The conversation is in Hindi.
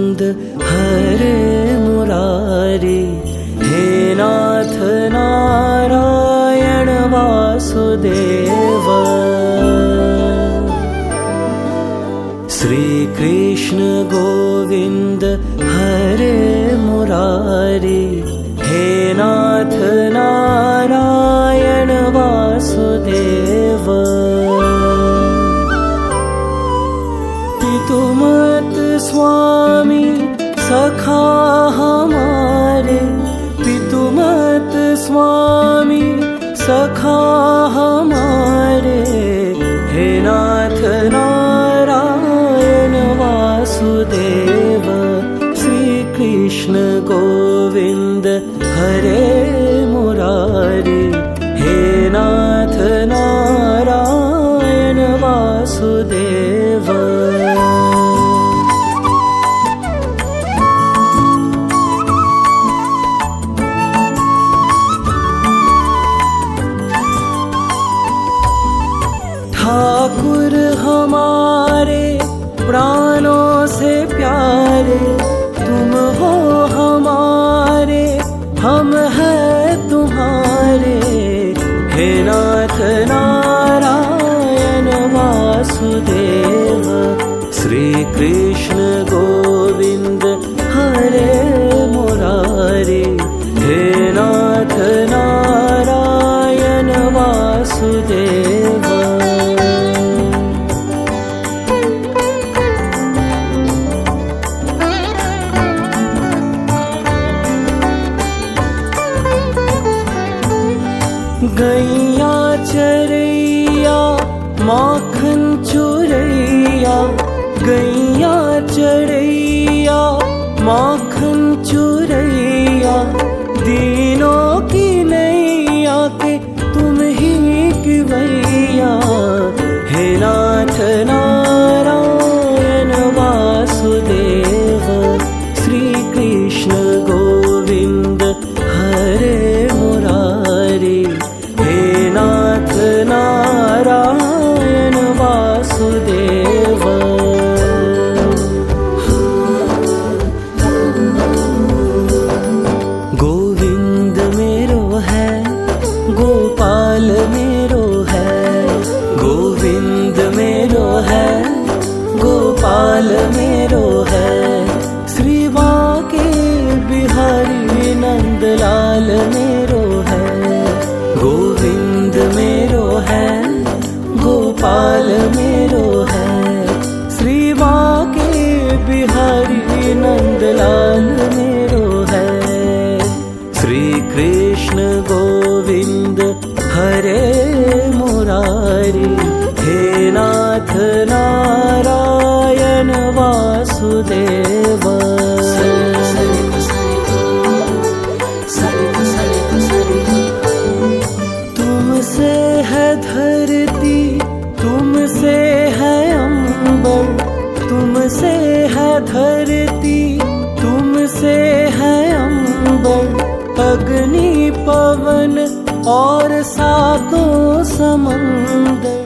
गोविंद हरे मुरारी, हे नाथ नारायण वासुदेव। श्री कृष्ण गोविंद हरे मुरारी, हे नाथ नारायण वासुदेव। पितुमत स्वामी सखा हमारे, पितुमत स्वामी सखा हमारे, हे नाथ नारायण वासुदेव। श्री कृष्ण गोविंद हरे मुरारी, हे नाथ नारायण वासुदेव। ठाकुर हमारे प्राणों से प्यारे, तुम हो हमारे, हम हैं तुम्हारे, हे नाथ नारायण वासुदेव। श्री कृष्ण गोविंद हरे मुरारी, हे नाथ नारायण वासुदेव। गैया चरैया माखन चुरैया, गैया चरैया माखन चुरैया, दीनों की नैया के तुम ही किवैया, हे नाथ नारायण वासुदेव। श्री कृष्ण गोविंद हरे मुरारी, हे नाथ नारायण वासुदेव। गोविंद मेरो है, गोपाल मेरो है, गोविंद मेरो है, गोपाल मेरो है, श्री बांके बिहारी नंदलाल मेरो है। गोविंद मेरो है, गोपाल मेरो है, श्री बांके बिहारी नंदलाल मेरो है। श्री कृष्ण गोविंद हरे मुरारी, हे नाथ नारायण वासुदेव। तुमसे है धरती, तुमसे है अंबर, तुमसे है धरती, तुमसे है अंबर, अग्नि पवन और सातों समंदर।